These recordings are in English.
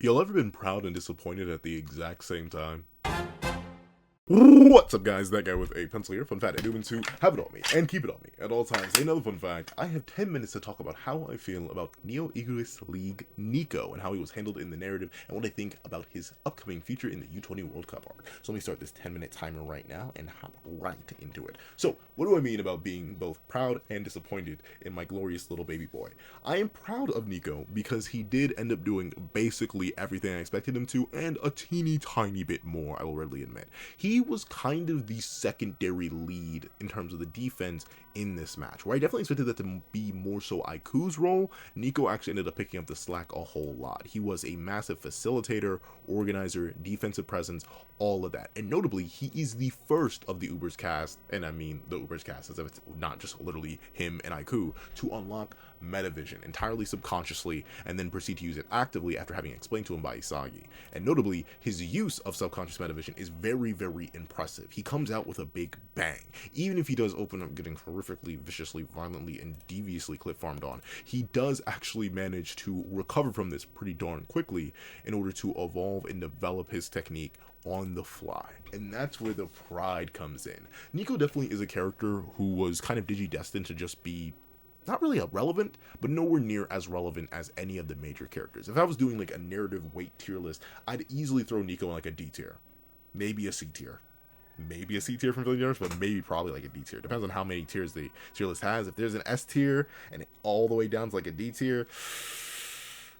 Y'all ever been proud and disappointed at the exact same time? What's up, guys? That guy with a pencil here. Fun fact, I do mean to have it on me and keep it on me at all times. Another fun fact, I have 10 minutes to talk about how I feel about Egoist League Nico and how he was handled in the narrative and what I think about his upcoming future in the U20 World Cup arc. So let me start this 10-minute timer right now and hop right into it. So, what do I mean about being both proud and disappointed in my glorious little baby boy? I am proud of Nico because he did end up doing basically everything I expected him to and a teeny tiny bit more, I will readily admit. He was kind of the secondary lead in terms of the defense in this match, where I definitely expected that to be more so Aiku's role. Nico actually ended up picking up the slack a whole lot. He was a massive facilitator, organizer, defensive presence, all of that. And notably, he is the first of the Uber's cast, and I mean the Uber's cast as if it's not just literally him and Aiku, to unlock metavision entirely subconsciously and then proceed to use it actively after having explained to him by Isagi. And notably, his use of subconscious metavision is very, very impressive. He comes out with a big bang. Even if he does open up getting horrifically, viciously, violently, and deviously clip farmed on, he does actually manage to recover from this pretty darn quickly in order to evolve and develop his technique on the fly. And that's where the pride comes in. Nico definitely is a character who was kind of digi-destined to just be not really irrelevant, but nowhere near as relevant as any of the major characters. If I was doing like a narrative weight tier list, I'd easily throw Nico in like a D tier. Maybe a C tier. Maybe a C tier from Philly Universe, but maybe probably like a D tier. Depends on how many tiers the tier list has. If there's an S tier and all the way down to like a D tier,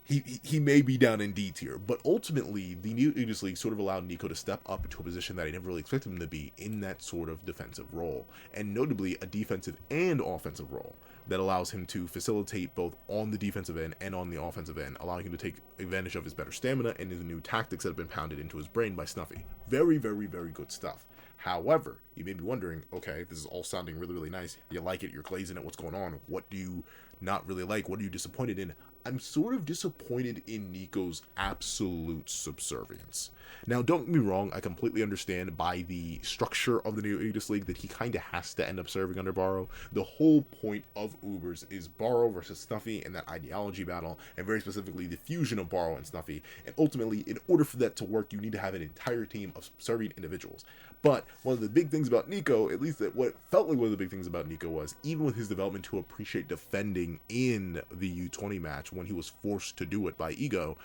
he may be down in D tier, but ultimately the new Aegis League sort of allowed Nico to step up into a position that I never really expected him to be in, that sort of defensive role, and notably a defensive and offensive role that allows him to facilitate both on the defensive end and on the offensive end, allowing him to take advantage of his better stamina and his new tactics that have been pounded into his brain by Snuffy. Very, very, very good stuff. However, you may be wondering, okay, this is all sounding really, really nice. You like it, you're glazing it, what's going on? What do you not really like? What are you disappointed in? I'm sort of disappointed in Nico's absolute subservience. Now, don't get me wrong, I completely understand by the structure of the new Aegis League that he kind of has to end up serving under Baro. The whole point of Ubers is Baro versus Snuffy and that ideology battle, and very specifically the fusion of Baro and Snuffy. And ultimately, in order for that to work, you need to have an entire team of subservient individuals. But one of the big things about Nico, at least what felt like one of the big things about Nico, was even with his development to appreciate defending in the U20 match when he was forced to do it by Ego,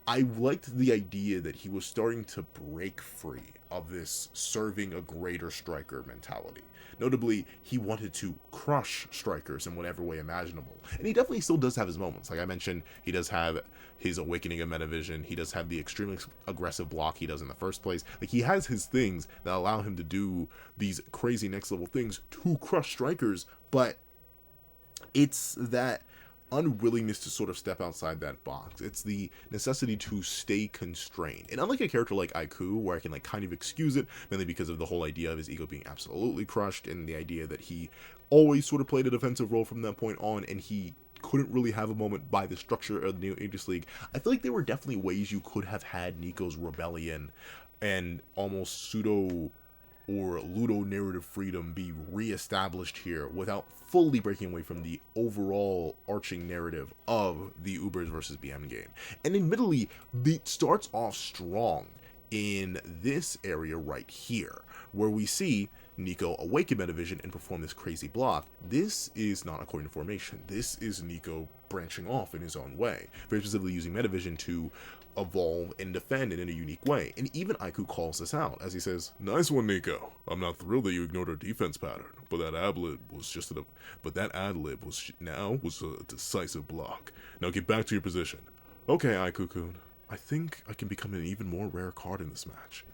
I liked the idea that he was starting to break free of this serving a greater striker mentality. Notably, he wanted to crush strikers in whatever way imaginable. And he definitely still does have his moments. Like I mentioned, he does have his awakening of metavision. He does have the extremely aggressive block he does in the first place. Like, he has his things that allow him to do these crazy next level things to crush strikers, but it's that unwillingness to sort of step outside that box. It's the necessity to stay constrained. And unlike a character like Aiku, where I can like kind of excuse it, mainly because of the whole idea of his ego being absolutely crushed and the idea that he always sort of played a defensive role from that point on, and he couldn't really have a moment by the structure of the new Aegis League, I feel like there were definitely ways you could have had Nico's rebellion and almost pseudo or ludo narrative freedom be reestablished here without fully breaking away from the overall arching narrative of the Ubers versus BM game. And admittedly, it starts off strong in this area right here, where we see Nico awaken Metavision and perform this crazy block. This is not according to formation. This is Nico branching off in his own way, very specifically using Metavision to evolve and defend it in a unique way. And even Aiku calls this out as he says, "Nice one, Nico. I'm not thrilled that you ignored our defense pattern, but that ad-lib was just a decisive block. Now get back to your position." Okay, Aiku-kun, I think I can become an even more rare card in this match.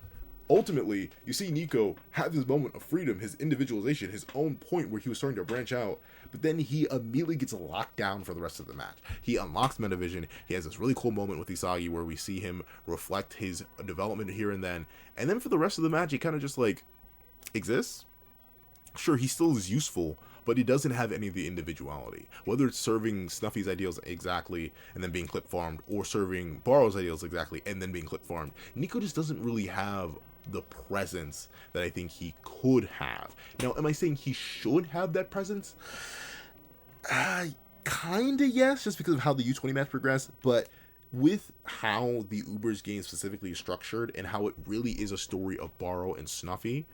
Ultimately, you see Nico have his moment of freedom, his individualization, his own point where he was starting to branch out, but then he immediately gets locked down for the rest of the match. He unlocks Metavision, he has this really cool moment with Isagi where we see him reflect his development here and then for the rest of the match, he kind of just like exists. Sure, he still is useful, but he doesn't have any of the individuality. Whether it's serving Snuffy's ideals exactly and then being clip farmed, or serving Baro's ideals exactly and then being clip farmed, Nico just doesn't really have the presence that I think he could have. Now, am I saying he should have that presence? Kinda yes, just because of how the U20 match progressed, but with how the Uber's game specifically is structured and how it really is a story of Borrow and Snuffy,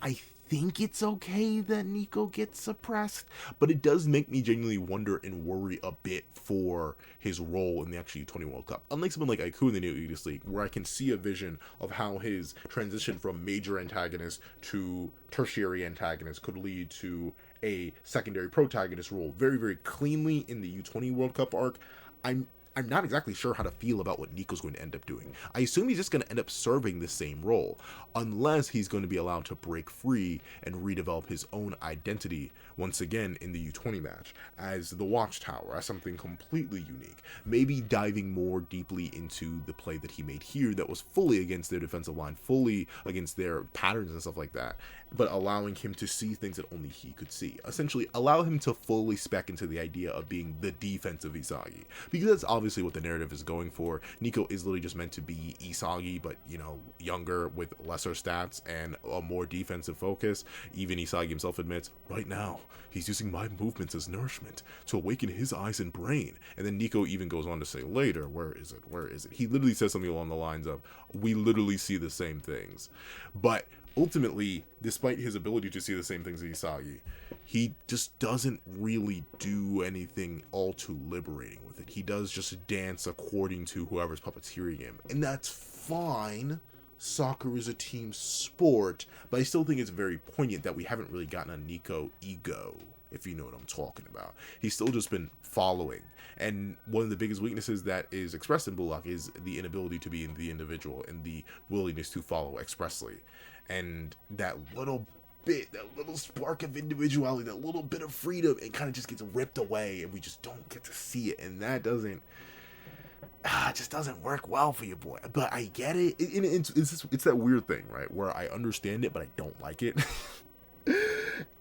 I think it's okay that Nico gets suppressed, but it does make me genuinely wonder and worry a bit for his role in the actual U20 World Cup. Unlike someone like Aiku in the New Egoist League, where I can see a vision of how his transition from major antagonist to tertiary antagonist could lead to a secondary protagonist role very, very cleanly in the U20 World Cup arc. I'm not exactly sure how to feel about what Nico's going to end up doing. I assume he's just going to end up serving the same role, unless he's going to be allowed to break free and redevelop his own identity once again in the U20 match as the Watchtower, as something completely unique. Maybe diving more deeply into the play that he made here that was fully against their defensive line, fully against their patterns and stuff like that, but allowing him to see things that only he could see. Essentially, allow him to fully spec into the idea of being the defensive Isagi, because that's obviously what the narrative is going for. Nico is literally just meant to be Isagi, but, you know, younger with lesser stats and a more defensive focus. Even Isagi himself admits, right now, he's using my movements as nourishment to awaken his eyes and brain. And then Nico even goes on to say later, where is it? He literally says something along the lines of, we literally see the same things. But ultimately, despite his ability to see the same things as Isagi, he just doesn't really do anything all too liberating with it. He does just dance according to whoever's puppeteering him, and that's fine. Soccer is a team sport, but I still think it's very poignant that we haven't really gotten a Nico ego, if you know what I'm talking about. He's still just been following, and one of the biggest weaknesses that is expressed in Bullock is the inability to be the individual and the willingness to follow expressly. And that little bit, that little spark of individuality, that little bit of freedom, it kind of just gets ripped away, and we just don't get to see it, and that doesn't, it just doesn't work well for you, boy. But I get it. It's that weird thing, right, where I understand it, but I don't like it.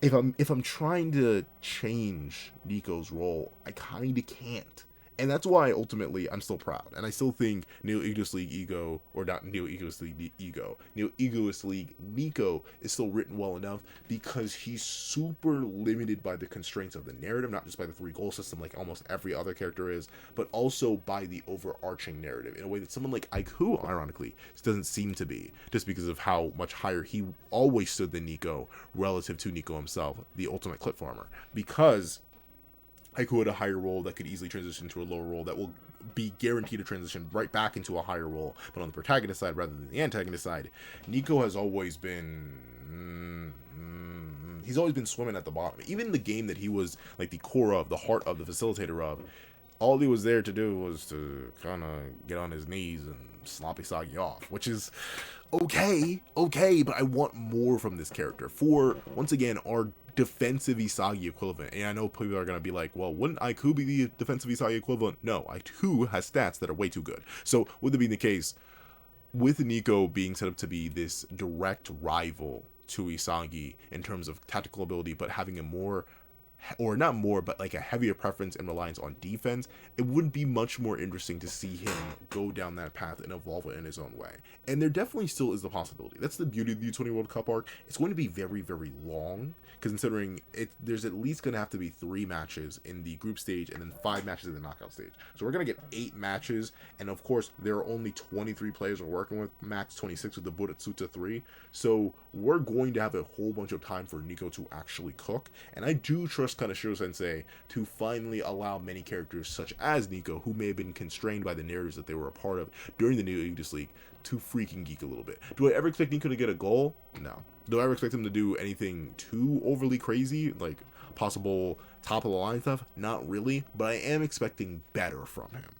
If I'm trying to change Nico's role, I kind of can't. And that's why ultimately I'm still proud. And I still think Neo Egoist League Ego, or not Neo Egoist League Ego, Neo Egoist League Nico is still written well enough because he's super limited by the constraints of the narrative, not just by the 3-goal system like almost every other character is, but also by the overarching narrative in a way that someone like Aiku, ironically, doesn't seem to be, just because of how much higher he always stood than Nico relative to Nico himself, the ultimate clip farmer. Because Aiku had a higher role that could easily transition to a lower role that will be guaranteed to transition right back into a higher role, but on the protagonist side rather than the antagonist side, Nico has always been he's always been swimming at the bottom. Even the game that he was like the core of, the heart of, the facilitator of, all he was there to do was to kind of get on his knees and slop Isagi off, which is okay, but I want more from this character for, once again, our defensive Isagi equivalent. And I know people are going to be like, well, wouldn't Aiku be the defensive Isagi equivalent? No, Aiku has stats that are way too good. So with it being the case, with Nico being set up to be this direct rival to Isagi in terms of tactical ability, but having a more, or not more, but like a heavier preference and reliance on defense, it would be much more interesting to see him go down that path and evolve it in his own way. And there definitely still is the possibility. That's the beauty of the U20 World Cup arc. It's going to be very, very long, considering there's at least going to have to be 3 matches in the group stage and then 5 matches in the knockout stage. So we're going to get 8 matches, and of course, there are only 23 players we're working with, max 26 with the Buratsuta 3. So we're going to have a whole bunch of time for Nico to actually cook, and I do trust Kaneshiro Sensei to finally allow many characters such as Nico, who may have been constrained by the narratives that they were a part of during the Neo Egoist League, to freaking geek a little bit. Do I ever expect Nico to get a goal? No. Do I ever expect him to do anything too overly crazy, like possible top of the line stuff? Not really, but I am expecting better from him.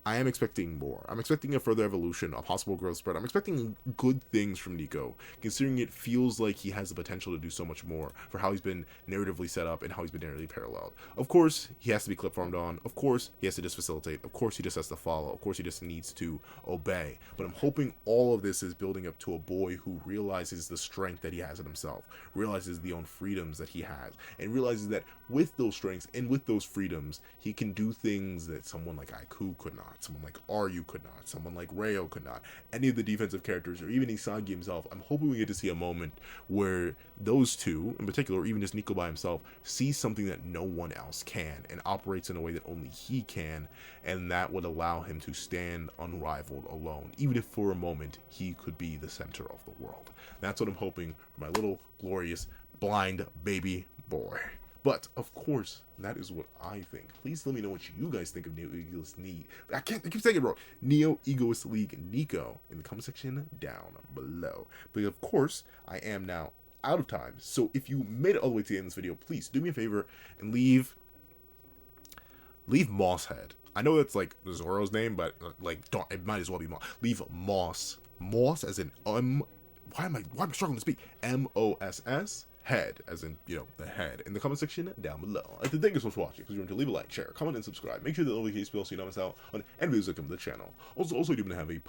I am expecting more. I'm expecting a further evolution, a possible growth spurt. I'm expecting good things from Nico, considering it feels like he has the potential to do so much more for how he's been narratively set up and how he's been narratively paralleled. Of course, he has to be clip farmed on. Of course, he has to just facilitate. Of course, he just has to follow. Of course, he just needs to obey. But I'm hoping all of this is building up to a boy who realizes the strength that he has in himself, realizes the own freedoms that he has, and realizes that with those strengths and with those freedoms, he can do things that someone like Aiku could not, someone like Ryu could not, someone like Ryo could not, any of the defensive characters, or even Isagi himself. I'm hoping we get to see a moment where those two, in particular, or even just Nico by himself, sees something that no one else can, and operates in a way that only he can, and that would allow him to stand unrivaled alone, even if for a moment he could be the center of the world. That's what I'm hoping for my little glorious blind baby boy. But of course, that is what I think. Please let me know what you guys think of Neo Egoist League. I keep saying it wrong. Neo Egoist League Nico in the comment section down below. But of course, I am now out of time. So if you made it all the way to the end of this video, please do me a favor and leave Mosshead. I know that's like Zoro's name, but like don't, it might as well be Moss. Leave Moss as in why am I struggling to speak? M-O-S-S head, as in, you know, the head, in the comment section down below. I'd like to thank you so much for watching. Please remember to leave a like, share, comment, and subscribe. Make sure that notifications bell so you don't miss out on any videos that come to the channel. Also, you do have a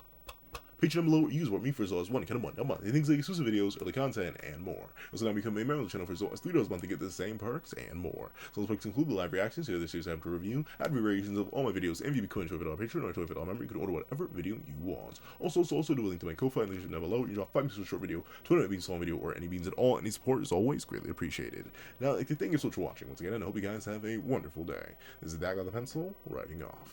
Patreon down below where you support me for as low as $1 a month. Things like exclusive videos, early content, and more. Also, now become a member of the channel for as low as $3 a month to get the same perks and more. So those perks include the live reactions, the other series I have to review, ad variations of all my videos, and if you become a $12 Patreon or a $12 member, you can order whatever video you want. Also do a link to my Ko-Fi in the description down below. You drop 5 minutes for a short video, 20 beans small video, or any beans at all. Any support is always greatly appreciated. Now, I'd like to thank you so much for watching once again, and I hope you guys have a wonderful day. This is Dag on the Pencil, writing off.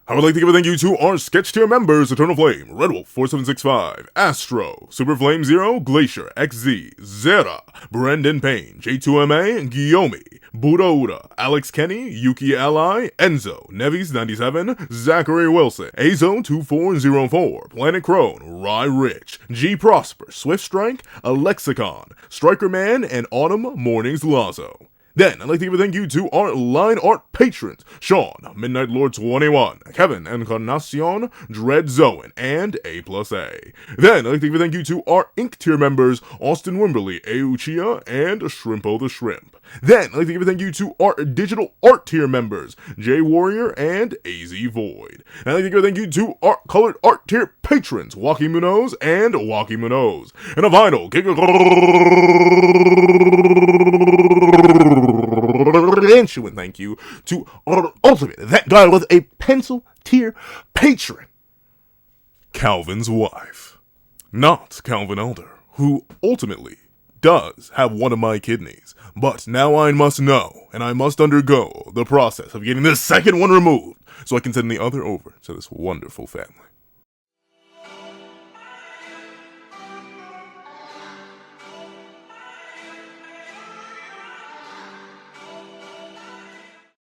I would like to give a thank you to our sketch tier members: Eternal Flame, Red Wolf 4765, Astro, Super Flame Zero, Glacier, XZ, Zera, Brendan Payne, J2MA, Guillaume, Buddha Uda, Alex Kenny, Yuki Ally, Enzo, Nevis97, Zachary Wilson, Azo2404, Planet Crone, Rye Rich, G Prosper, Swift Strike, Alexicon, Striker Man, and Autumn Mornings Lazo. Then, I'd like to give a thank you to our line art patrons: Sean, Midnight Lord 21, Kevin, Encarnacion, Dread Zoan, and A+A. Then, I'd like to give a thank you to our Ink tier members: Austin Wimberly, Euchia, and Shrimpo the Shrimp. Then, I'd like to give a thank you to our digital art tier members: J Warrior and AZ Void. And I'd like to give a thank you to our colored art tier patrons: Waki Munoz and Waki Munoz. And a vinyl thank you to our ultimate that guy with a pencil tier patron, Calvin's wife, not Calvin Elder, who ultimately does have one of my kidneys, but now I must know, and I must undergo the process of getting this second one removed, so I can send the other over to this wonderful family.